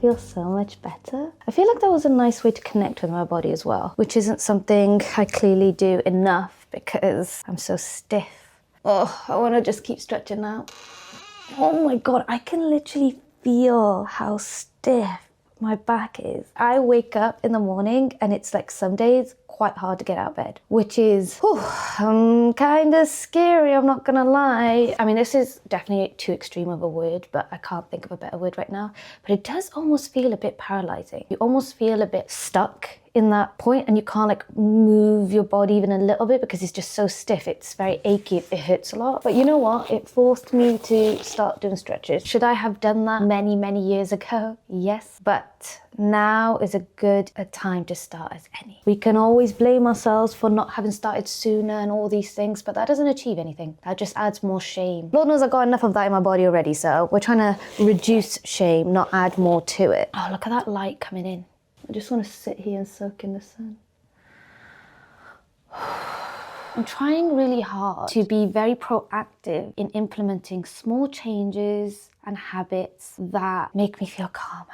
feel so much better. I feel like that was a nice way to connect with my body as well, which isn't something I clearly do enough because I'm so stiff. Oh, I want to just keep stretching out. Oh my God, I can literally feel how stiff my back is. I wake up in the morning and it's like some days quite hard to get out of bed, which is kind of scary, I'm not gonna lie. I mean, this is definitely too extreme of a word, but I can't think of a better word right now. But it does almost feel a bit paralyzing. You almost feel a bit stuck in that point and you can't like move your body even a little bit because it's just so stiff. It's very achy, it hurts a lot. But you know what? It forced me to start doing stretches. Should I have done that many years ago? Yes, but now is a good a time to start as any. We can always blame ourselves for not having started sooner and all these things, but that doesn't achieve anything. That just adds more shame. Lord knows I've got enough of that in my body already, so we're trying to reduce shame, not add more to it. Oh, look at that light coming in. I just want to sit here and soak in the sun. I'm trying really hard to be very proactive in implementing small changes and habits that make me feel calmer.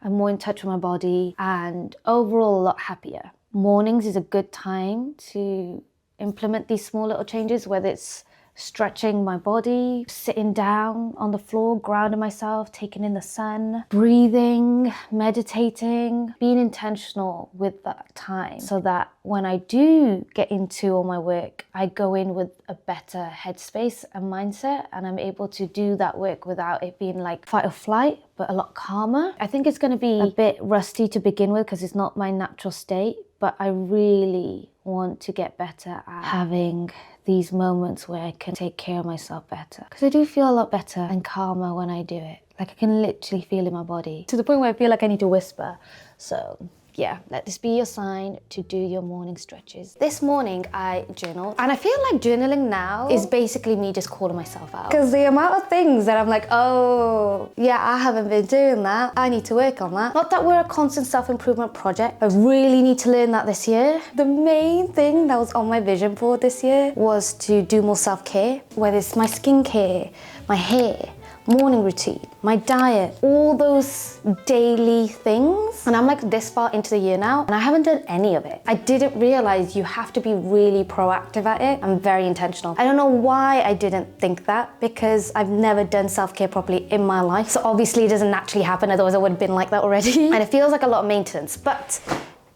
I'm more in touch with my body and overall a lot happier. Mornings is a good time to implement these small little changes, whether it's stretching my body, sitting down on the floor, grounding myself, taking in the sun, breathing, meditating, being intentional with that time so that when I do get into all my work, I go in with a better headspace and mindset and I'm able to do that work without it being like fight or flight, but a lot calmer. I think it's going to be a bit rusty to begin with because it's not my natural state, but I really want to get better at having these moments where I can take care of myself better. Because I do feel a lot better and calmer when I do it. Like I can literally feel in my body to the point where I feel like I need to whisper. So yeah, let this be your sign to do your morning stretches. This morning I journaled and I feel like journaling now is basically me just calling myself out. Because the amount of things that I'm like, oh yeah, I haven't been doing that. I need to work on that. Not that we're a constant self-improvement project. I really need to learn that this year. The main thing that was on my vision board this year was to do more self-care, whether it's my skincare, my hair, morning routine, my diet, all those daily things. And I'm like this far into the year now and I haven't done any of it. I didn't realize you have to be really proactive at it and very intentional. I don't know why I didn't think that because I've never done self-care properly in my life. So obviously it doesn't naturally happen, otherwise I would have been like that already. And it feels like a lot of maintenance, but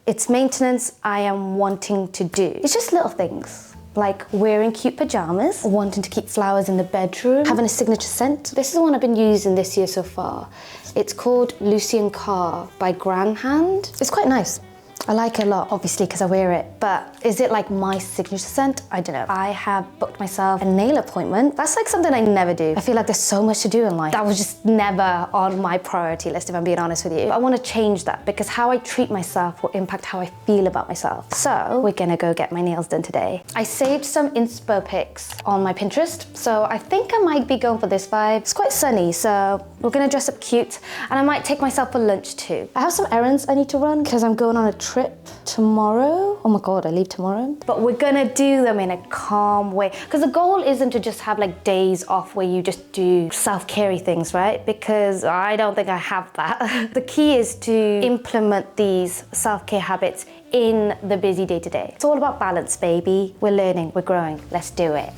it's maintenance I am wanting to do. It's just little things. Like wearing cute pajamas, wanting to keep flowers in the bedroom, having a signature scent. This is the one I've been using this year so far. It's called Lucian Carr by Granhand. It's quite nice. I like it a lot, obviously, because I wear it. But is it like my signature scent? I don't know. I have booked myself a nail appointment. That's like something I never do. I feel like there's so much to do in life. That was just never on my priority list, if I'm being honest with you. I want to change that because how I treat myself will impact how I feel about myself. So we're gonna go get my nails done today. I saved some inspo pics on my Pinterest. So I think I might be going for this vibe. It's quite sunny, so we're gonna dress up cute and I might take myself for lunch too. I have some errands I need to run because I'm going on a trip tomorrow. Oh my God, I leave tomorrow. But we're gonna do them in a calm way. Because the goal isn't to just have like days off where you just do self-care things, right? Because I don't think I have that. The key is to implement these self-care habits in the busy day-to-day. It's all about balance, baby. We're learning, we're growing. Let's do it.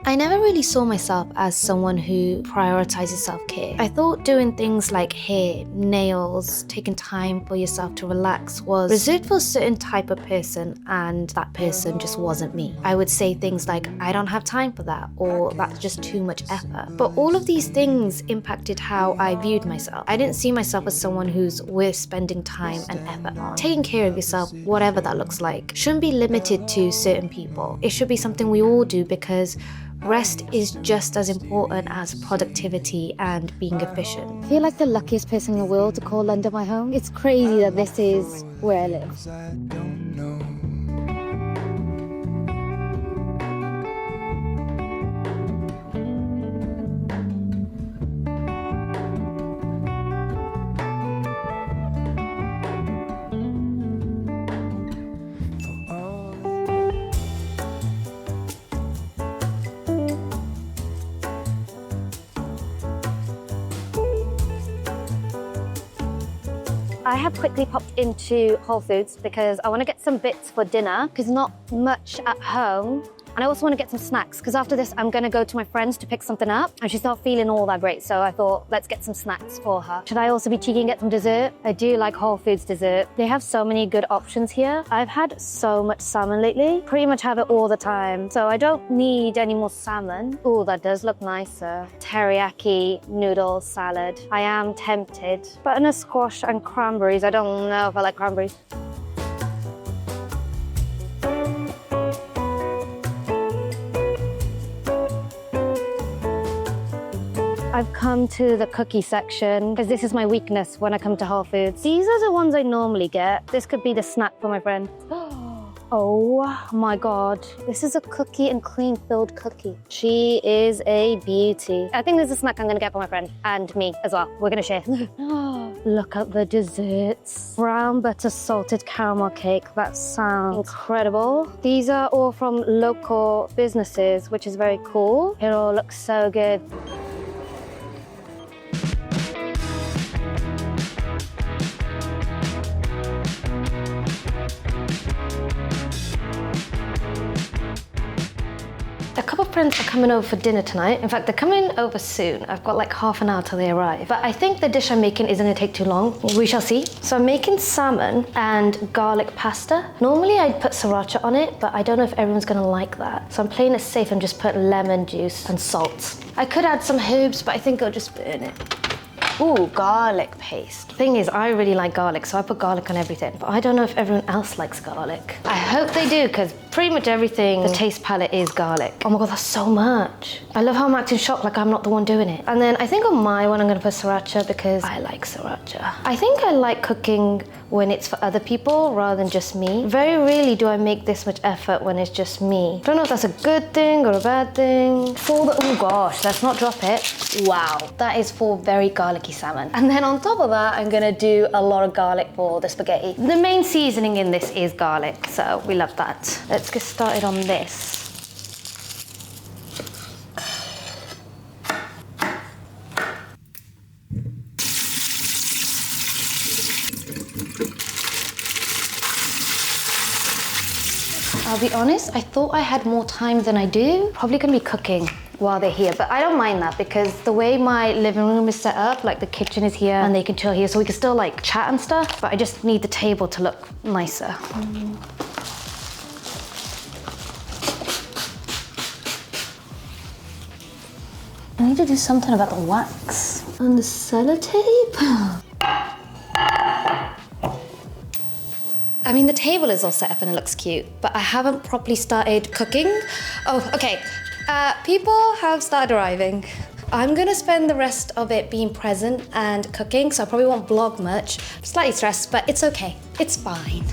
I never really saw myself as someone who prioritizes self-care. I thought doing things like hair, nails, taking time for yourself to relax was reserved for a certain type of person and that person just wasn't me. I would say things like, I don't have time for that, or that's just too much effort. But all of these things impacted how I viewed myself. I didn't see myself as someone who's worth spending time and effort on. Taking care of yourself, whatever that looks like, shouldn't be limited to certain people. It should be something we all do because rest is just as important as productivity and being efficient. I feel like the luckiest person in the world to call London my home. It's crazy that this is where I live. I have quickly popped into Whole Foods because I want to get some bits for dinner because not much at home. And I also want to get some snacks because after this, I'm going to go to my friend's to pick something up and she's not feeling all that great. So I thought, let's get some snacks for her. Should I also be cheeky and get some dessert? I do like Whole Foods dessert. They have so many good options here. I've had so much salmon lately, pretty much have it all the time. So I don't need any more salmon. Oh, that does look nicer. Teriyaki noodle salad. I am tempted. Butternut squash and cranberries. I don't know if I like cranberries. I've come to the cookie section because this is my weakness when I come to Whole Foods. These are the ones I normally get. This could be the snack for my friend. Oh my God, this is a cookie and cream filled cookie. She is a beauty. I think this is a snack I'm gonna get for my friend and me as well. We're gonna share. Look at the desserts. Brown butter salted caramel cake. That sounds incredible. These are all from local businesses, which is very cool. It all looks so good. A couple of friends are coming over for dinner tonight. In fact, they're coming over soon. I've got like half an hour till they arrive. But I think the dish I'm making isn't gonna take too long. We shall see. So I'm making salmon and garlic pasta. Normally I'd put sriracha on it, but I don't know if everyone's gonna like that. So I'm playing it safe and just put lemon juice and salt. I could add some herbs, but I think I'll just burn it. Ooh, garlic paste. Thing is, I really like garlic, so I put garlic on everything. But I don't know if everyone else likes garlic. I hope they do, because pretty much everything, the taste palette is garlic. Oh my God, that's so much. I love how I'm acting shocked like I'm not the one doing it. And then I think on my one, I'm gonna put sriracha because I like sriracha. I think I like cooking when it's for other people rather than just me. Very rarely do I make this much effort when it's just me. Don't know if that's a good thing or a bad thing. Oh gosh, let's not drop it. Wow, that is for very garlicky salmon. And then on top of that, I'm gonna do a lot of garlic for the spaghetti. The main seasoning in this is garlic, so we love that. Let's get started on this. I'll be honest, I thought I had more time than I do. Probably gonna be cooking while they're here, but I don't mind that because the way my living room is set up, like the kitchen is here and they can chill here, so we can still like chat and stuff, but I just need the table to look nicer. I need to do something about the wax and the sellotape. I mean, the table is all set up and it looks cute, but I haven't properly started cooking. Oh, okay. People have started arriving. I'm gonna spend the rest of it being present and cooking, so I probably won't vlog much. I'm slightly stressed, but it's okay. It's fine.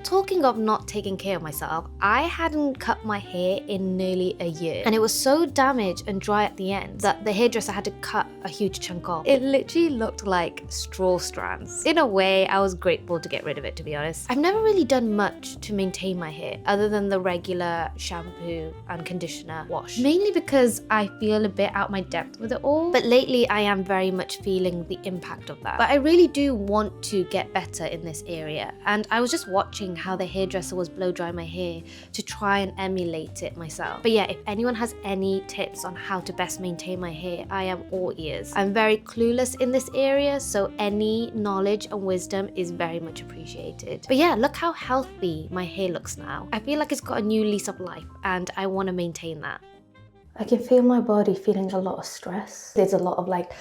Talking of not taking care of myself, I hadn't cut my hair in nearly a year and it was so damaged and dry at the end that the hairdresser had to cut a huge chunk off. It literally looked like straw strands. In a way, I was grateful to get rid of it, to be honest. I've never really done much to maintain my hair other than the regular shampoo and conditioner wash, mainly because I feel a bit out my depth with it all. But lately I am very much feeling the impact of that. But I really do want to get better in this area, and I was just watching how the hairdresser was blow dry my hair to try and emulate it myself. But yeah, if anyone has any tips on how to best maintain my hair, I am all ears. I'm very clueless in this area, so any knowledge and wisdom is very much appreciated. But yeah, look how healthy my hair looks now. I feel like it's got a new lease of life and I want to maintain that. I can feel my body feeling a lot of stress. There's a lot of like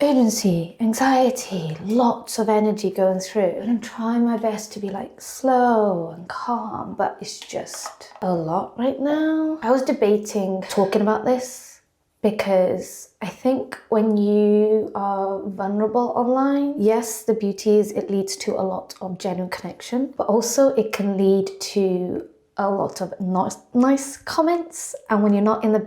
urgency, anxiety, lots of energy going through. And I'm trying my best to be like slow and calm, but it's just a lot right now. I was debating talking about this Because I think when you are vulnerable online, yes, the beauty is it leads to a lot of genuine connection, but also it can lead to a lot of not nice comments. And when you're not in the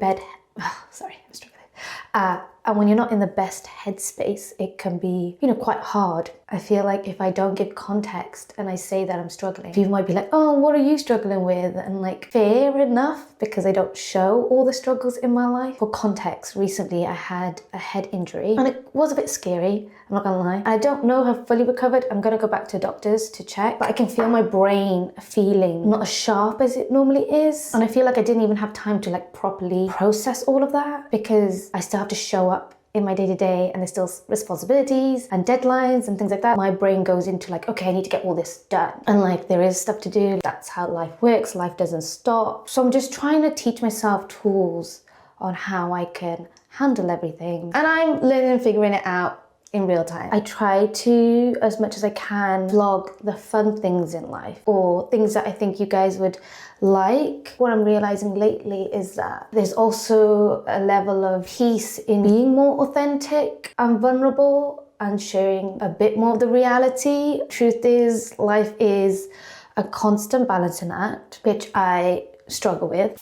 sorry, I'm struggling. And when you're not in the best headspace, it can be, quite hard. I feel like if I don't give context and I say that I'm struggling, people might be like, oh, what are you struggling with? And like, fair enough, because I don't show all the struggles in my life. For context, recently I had a head injury and it was a bit scary, I'm not gonna lie. I don't know if I've fully recovered. I'm gonna go back to doctors to check, but I can feel my brain feeling not as sharp as it normally is. And I feel like I didn't even have time to like properly process all of that because I still have to show up in my day-to-day and there's still responsibilities and deadlines and things like that. My brain goes into like, okay, I need to get all this done. And like there is stuff to do. That's how life works. Life doesn't stop. So I'm just trying to teach myself tools on how I can handle everything. And I'm learning and figuring it out in real time. I try to, as much as I can, vlog the fun things in life or things that I think you guys would like. What I'm realizing lately is that there's also a level of peace in being more authentic and vulnerable and sharing a bit more of the reality. Truth is, life is a constant balancing act, which I struggle with.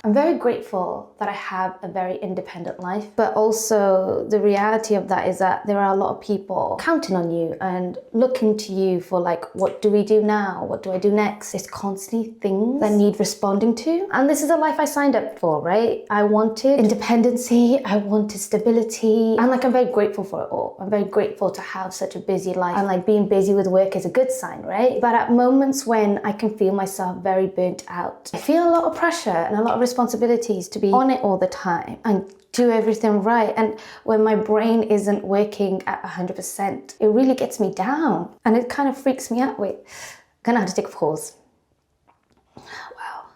I'm very grateful that I have a very independent life, but also the reality of that is that there are a lot of people counting on you and looking to you for like, what do we do now? What do I do next? There's constantly things that need responding to. And this is a life I signed up for, right? I wanted independency, I wanted stability, and like I'm very grateful for it all. I'm very grateful to have such a busy life, and like being busy with work is a good sign, right? But at moments when I can feel myself very burnt out, I feel a lot of pressure and a lot of responsibilities to be on it all the time and do everything right. And when my brain isn't working at 100%, it really gets me down and it kind of freaks me out. Wait, I'm gonna have to take a pause. Wow.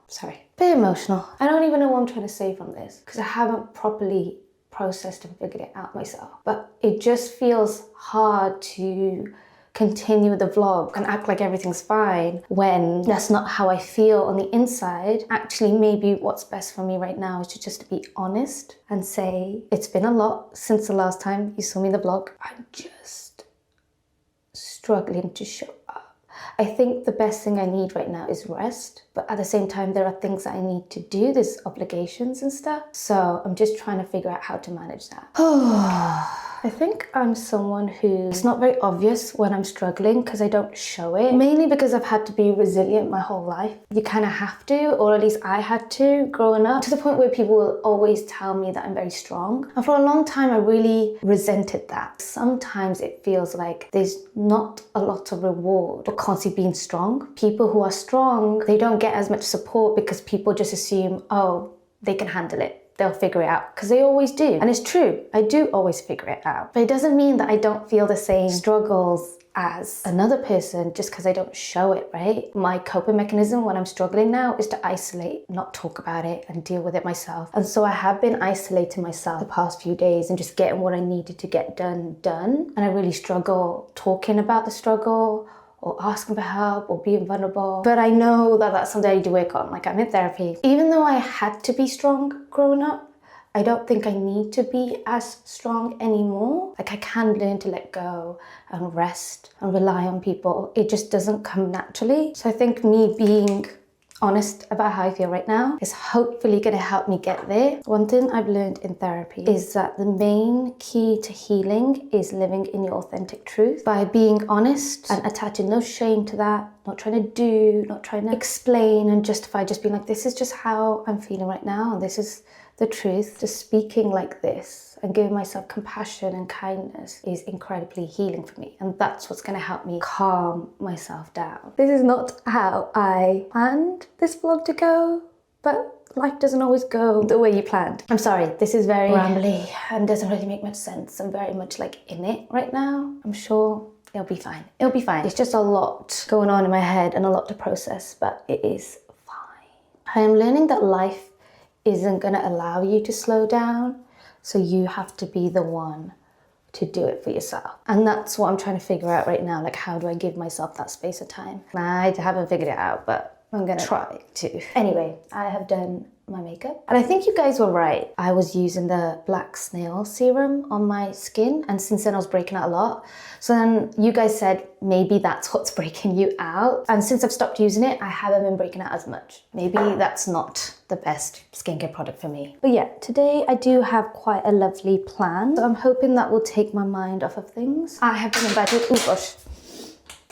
Sorry. Bit emotional. I don't even know what I'm trying to say from this because I haven't properly processed and figured it out myself. But it just feels hard to continue the vlog and act like everything's fine when that's not how I feel on the inside. Actually, maybe what's best for me right now is to just be honest and say, it's been a lot since the last time you saw me in the vlog. I'm just struggling to show up. I think the best thing I need right now is rest, but at the same time, there are things that I need to do. There's obligations and stuff. So I'm just trying to figure out how to manage that. I think I'm someone who it's not very obvious when I'm struggling because I don't show it, mainly because I've had to be resilient my whole life. You kind of have to, or at least I had to growing up, to the point where people will always tell me that I'm very strong. And for a long time, I really resented that. Sometimes it feels like there's not a lot of reward for constantly being strong. People who are strong, they don't get as much support because people just assume, oh, they can handle it. They'll figure it out, because they always do. And it's true, I do always figure it out. But it doesn't mean that I don't feel the same struggles as another person just because I don't show it, right? My coping mechanism when I'm struggling now is to isolate, not talk about it and deal with it myself. And so I have been isolating myself the past few days and just getting what I needed to get done. And I really struggle talking about the struggle or asking for help or being vulnerable. But I know that that's something I need to work on. Like, I'm in therapy. Even though I had to be strong growing up, I don't think I need to be as strong anymore. Like, I can learn to let go and rest and rely on people. It just doesn't come naturally. So I think me being honest about how I feel right now is hopefully going to help me get there. One thing I've learned in therapy is that the main key to healing is living in your authentic truth by being honest and attaching no shame to that, not trying to do, not trying to explain and justify, just being like, this is just how I'm feeling right now and this is the truth. Just speaking like this and giving myself compassion and kindness is incredibly healing for me. And that's what's going to help me calm myself down. This is not how I planned this vlog to go, but life doesn't always go the way you planned. I'm sorry, this is very rambly and doesn't really make much sense. I'm very much like in it right now. I'm sure it'll be fine. It'll be fine. It's just a lot going on in my head and a lot to process, but it is fine. I am learning that life isn't going to allow you to slow down. So you have to be the one to do it for yourself. And that's what I'm trying to figure out right now. Like, how do I give myself that space of time? I haven't figured it out, but I'm gonna try to. Anyway, I have done my makeup. And I think you guys were right. I was using the black snail serum on my skin, and since then I was breaking out a lot. So then you guys said maybe that's what's breaking you out. And since I've stopped using it, I haven't been breaking out as much. Maybe that's not the best skincare product for me. But yeah, today I do have quite a lovely plan. So I'm hoping that will take my mind off of things. I have been invited, oh gosh.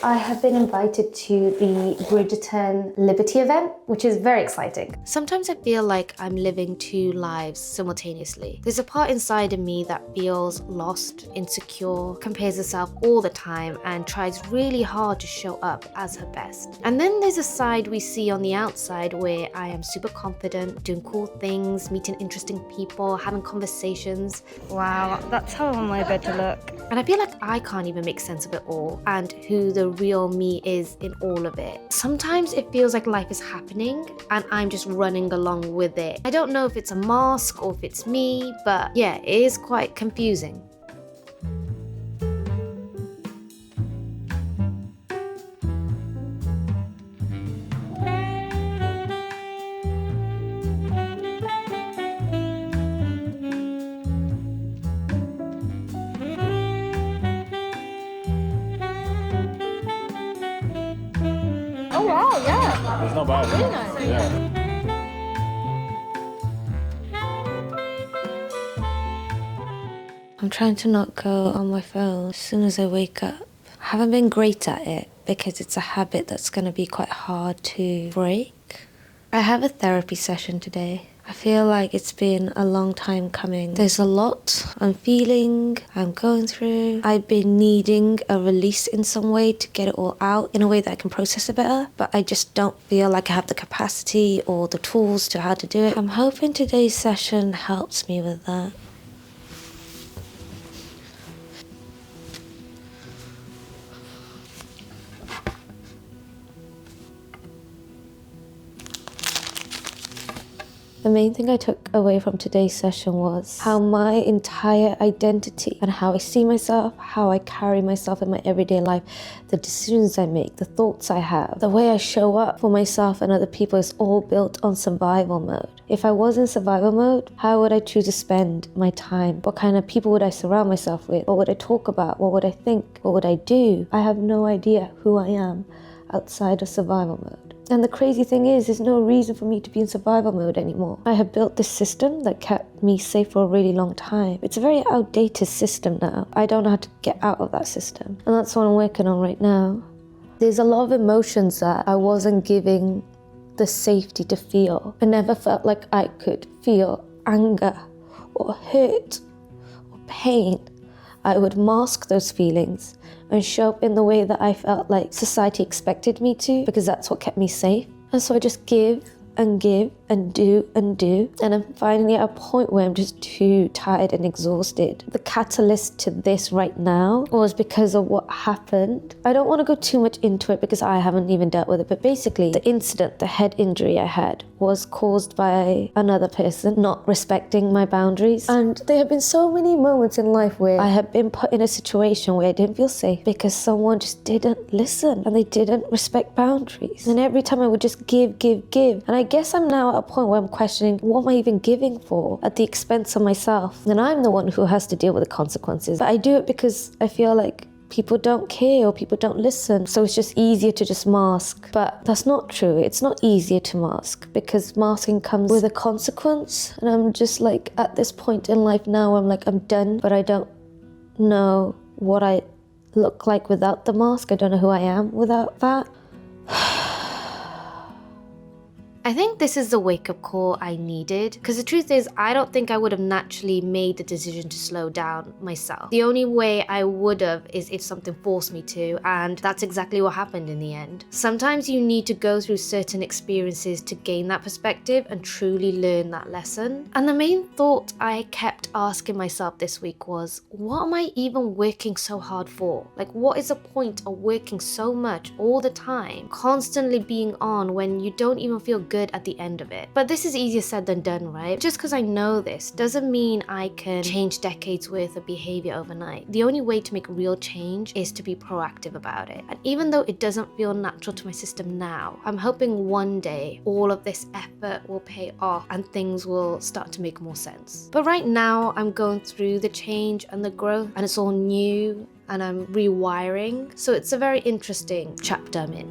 I have been invited to the Bridgerton Liberty event, which is very exciting. Sometimes I feel like I'm living two lives simultaneously. There's a part inside of me that feels lost, insecure, compares herself all the time, and tries really hard to show up as her best. And then there's a side we see on the outside where I am super confident, doing cool things, meeting interesting people, having conversations. Wow, that's how I want my bed to look. And I feel like I can't even make sense of it all and who the real me is in all of it. Sometimes it feels like life is happening and I'm just running along with it. I don't know if it's a mask or if it's me, but yeah, it is quite confusing. Oh wow, yeah. It's not bad. Really nice. Yeah. I'm trying to not go on my phone as soon as I wake up. I haven't been great at it because it's a habit that's going to be quite hard to break. I have a therapy session today. I feel like it's been a long time coming. There's a lot I'm feeling, I'm going through. I've been needing a release in some way to get it all out in a way that I can process it better, but I just don't feel like I have the capacity or the tools to how to do it. I'm hoping today's session helps me with that. The main thing I took away from today's session was how my entire identity and how I see myself, how I carry myself in my everyday life, the decisions I make, the thoughts I have, the way I show up for myself and other people is all built on survival mode. If I was in survival mode, how would I choose to spend my time? What kind of people would I surround myself with? What would I talk about? What would I think? What would I do? I have no idea who I am outside of survival mode. And the crazy thing is, there's no reason for me to be in survival mode anymore. I have built this system that kept me safe for a really long time. It's a very outdated system now. I don't know how to get out of that system. And that's what I'm working on right now. There's a lot of emotions that I wasn't giving the safety to feel. I never felt like I could feel anger or hurt or pain. I would mask those feelings and show up in the way that I felt like society expected me to, because that's what kept me safe. And so I just give and give and do and do. And I'm finally at a point where I'm just too tired and exhausted. The catalyst to this right now was because of what happened. I don't want to go too much into it because I haven't even dealt with it, but basically the incident, the head injury I had, was caused by another person not respecting my boundaries. And there have been so many moments in life where I have been put in a situation where I didn't feel safe because someone just didn't listen and they didn't respect boundaries. And every time I would just give. And I guess I'm now at a point where I'm questioning, what am I even giving for at the expense of myself? And I'm the one who has to deal with the consequences. But I do it because I feel like people don't care or people don't listen. So it's just easier to just mask. But that's not true. It's not easier to mask because masking comes with a consequence. And I'm just like at this point in life now, I'm like, I'm done, but I don't know what I look like without the mask. I don't know who I am without that. I think this is the wake-up call I needed, because the truth is I don't think I would have naturally made the decision to slow down myself. The only way I would have is if something forced me to, and that's exactly what happened in the end. Sometimes you need to go through certain experiences to gain that perspective and truly learn that lesson. And the main thought I kept asking myself this week was, what am I even working so hard for? Like, what is the point of working so much all the time, constantly being on when you don't even feel good good at the end of it. But this is easier said than done, right? Just because I know this doesn't mean I can change decades worth of behavior overnight. The only way to make real change is to be proactive about it. And even though it doesn't feel natural to my system now, I'm hoping one day all of this effort will pay off and things will start to make more sense. But right now I'm going through the change and the growth, and it's all new and I'm rewiring. So it's a very interesting chapter I'm in.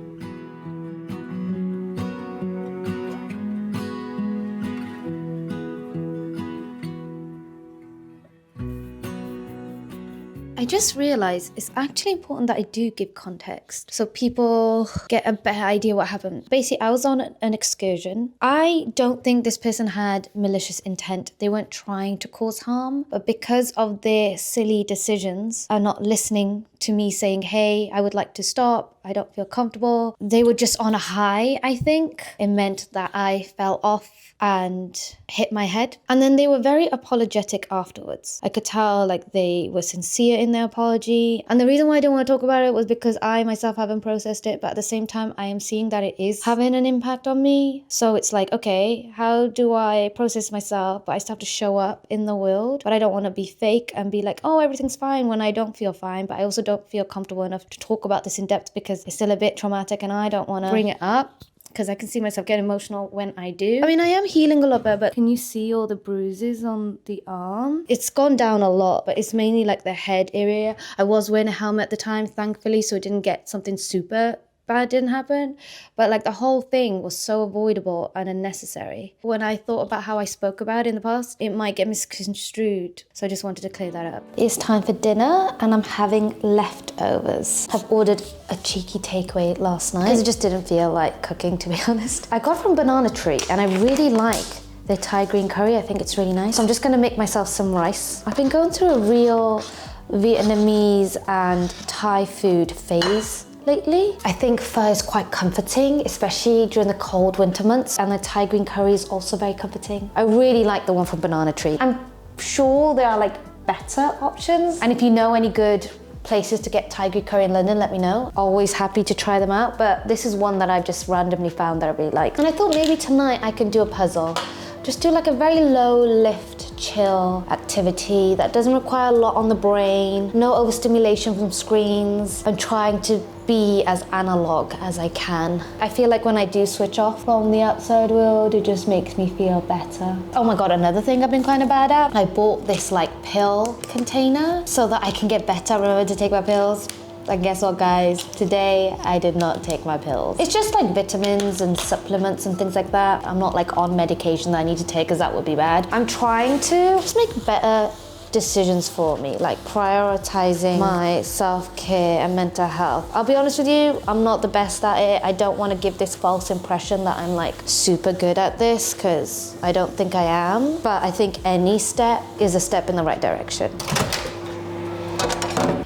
I just realized it's actually important that I do give context so people get a better idea what happened. Basically, I was on an excursion. I don't think this person had malicious intent. They weren't trying to cause harm, but because of their silly decisions and not listening to me saying, hey, I would like to stop, I don't feel comfortable, they were just on a high, I think. It meant that I fell off and hit my head. And then they were very apologetic afterwards. I could tell like they were sincere in their apology. And the reason why I didn't want to talk about it was because I myself haven't processed it, but at the same time, I am seeing that it is having an impact on me. So it's like, okay, how do I process myself? But I still have to show up in the world. But I don't want to be fake and be like, oh, everything's fine when I don't feel fine. But I also don't feel comfortable enough to talk about this in depth because it's still a bit traumatic and I don't want to bring it up, because I can see myself get emotional when I do. I mean, I am healing a lot better, but can you see all the bruises on the arm? It's gone down a lot, but it's mainly like the head area. I was wearing a helmet at the time, thankfully, so it didn't get something super bad didn't happen, but like the whole thing was so avoidable and unnecessary. When I thought about how I spoke about it in the past, it might get misconstrued, so I just wanted to clear that up. It's time for dinner and I'm having leftovers. I've ordered a cheeky takeaway last night because I just didn't feel like cooking, to be honest. I got from Banana Tree and I really like their Thai green curry. I think it's really nice. So I'm just gonna make myself some rice. I've been going through a real Vietnamese and Thai food phase lately. I think pho is quite comforting, especially during the cold winter months, and the Thai green curry is also very comforting. I really like the one from Banana Tree. I'm sure there are like better options, and if you know any good places to get Thai green curry in London, let me know. Always happy to try them out, but this is one that I've just randomly found that I really like. And I thought maybe tonight I can do a puzzle. Just do like a very low lift, chill activity that doesn't require a lot on the brain, no overstimulation from screens. I'm trying to be as analog as I can. I feel like when I do switch off from the outside world, it just makes me feel better. Oh my God, another thing I've been kind of bad at. I bought this like pill container so that I can get better, remember to take my pills. And guess what, guys? Today, I did not take my pills. It's just like vitamins and supplements and things like that. I'm not like on medication that I need to take because that would be bad. I'm trying to just make better decisions for me, like prioritizing my self-care and mental health. I'll be honest with you, I'm not the best at it. I don't want to give this false impression that I'm like super good at this, because I don't think I am. But I think any step is a step in the right direction.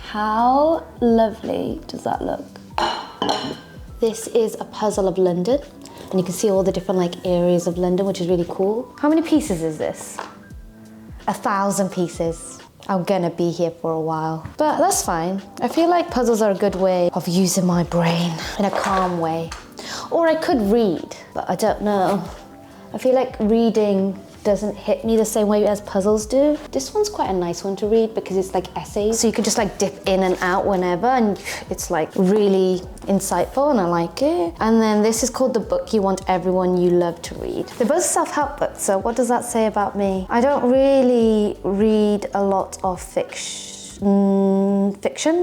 How lovely does that look? This is a puzzle of London, and you can see all the different like areas of London, which is really cool. How many pieces is this? 1,000 pieces. I'm gonna be here for a while, but that's fine. I feel like puzzles are a good way of using my brain in a calm way. Or I could read, but I don't know. I feel like reading doesn't hit me the same way as puzzles do. This one's quite a nice one to read because it's like essays, so you can just like dip in and out whenever, and it's like really insightful and I like it. And then this is called The Book You Want Everyone You Love to Read. They're both self-help books, so what does that say about me? I don't really read a lot of fiction.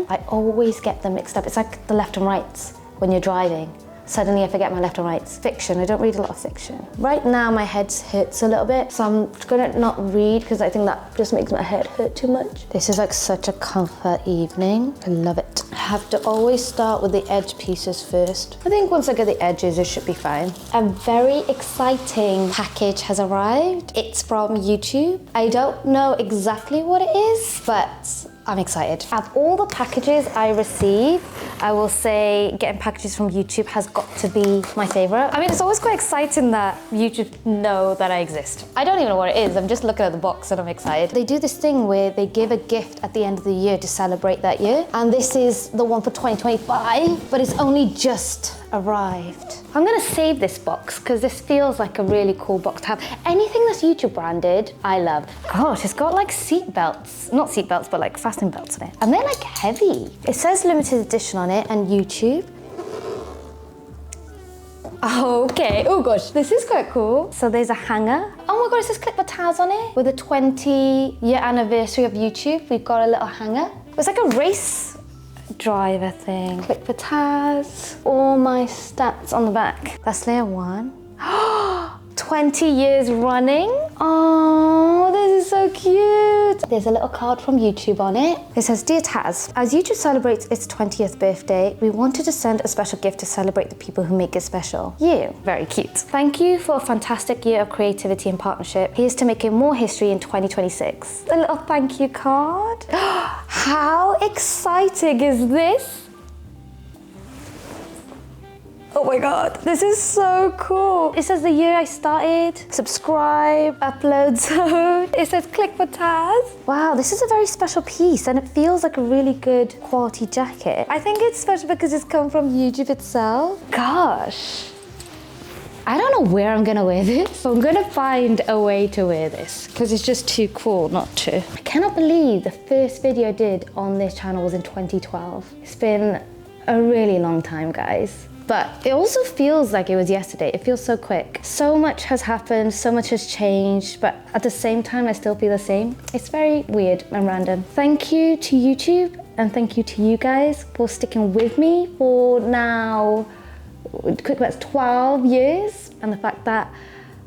I always get them mixed up. It's like the left and rights when you're driving. Suddenly I forget my left and rights. Fiction, I don't read a lot of fiction. Right now my head hurts a little bit, so I'm gonna not read because I think that just makes my head hurt too much. This is like such a comfort evening. I love it. I have to always start with the edge pieces first. I think once I get the edges, it should be fine. A very exciting package has arrived. It's from YouTube. I don't know exactly what it is, but I'm excited. Of all the packages I receive, I will say getting packages from YouTube has got to be my favorite. I mean, it's always quite exciting that YouTube know that I exist. I don't even know what it is. I'm just looking at the box and I'm excited. They do this thing where they give a gift at the end of the year to celebrate that year. And this is the one for 2025, but it's only just arrived. I'm gonna save this box because this feels like a really cool box to have. Anything that's YouTube branded, I love. Gosh, it's got like seat belts. Not seat belts, but like fastening belts on it. And they're like heavy. It says limited edition on it and YouTube. Oh, okay. Oh gosh, this is quite cool. So there's a hanger. Oh my god, it says ClickForTaz on it. With the 20-year anniversary of YouTube, we've got a little hanger. It's like a race driver thing. ClickForTaz. All my stats on the back. That's layer 1. 20 years running. Oh, this is so cute. There's a little card from YouTube on it. It says, Dear Taz, as YouTube celebrates its 20th birthday, we wanted to send a special gift to celebrate the people who make it special. You. Very cute. Thank you for a fantastic year of creativity and partnership. Here's to making more history in 2026. A little thank you card. How exciting is this? Oh my god, this is so cool. It says the year I started, subscribe, upload zone. It says ClickForTaz. Wow, this is a very special piece and it feels like a really good quality jacket. I think it's special because it's come from YouTube itself. Gosh. I don't know where I'm gonna wear this. I'm gonna find a way to wear this because it's just too cool not to. I cannot believe the first video I did on this channel was in 2012. It's been a really long time, guys. But it also feels like it was yesterday. It feels so quick. So much has happened, so much has changed, but at the same time, I still feel the same. It's very weird and random. Thank you to YouTube and thank you to you guys for sticking with me for now, quick, that's 12 years. And the fact that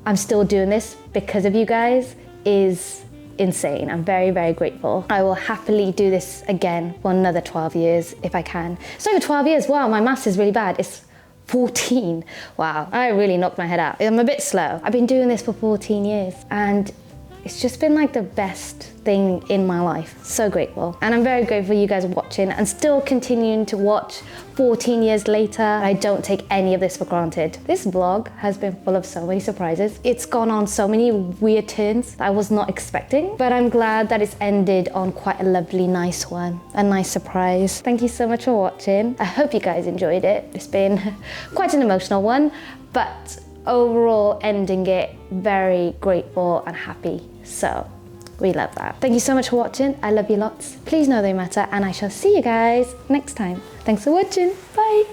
I'm still doing this because of you guys is insane. I'm very, very grateful. I will happily do this again for another 12 years if I can. It's over 12 years, wow, my maths is really bad. It's 14. Wow, I really knocked my head out. I'm a bit slow. I've been doing this for 14 years and it's just been like the best thing in my life. So grateful. And I'm very grateful you guys are watching and still continuing to watch 14 years later. I don't take any of this for granted. This vlog has been full of so many surprises. It's gone on so many weird turns that I was not expecting, but I'm glad that it's ended on quite a lovely, nice one. A nice surprise. Thank you so much for watching. I hope you guys enjoyed it. It's been quite an emotional one, but overall ending it very grateful and happy. So we love that. Thank you so much for watching. I love you lots. Please know they matter and I shall see you guys next time. Thanks for watching. Bye.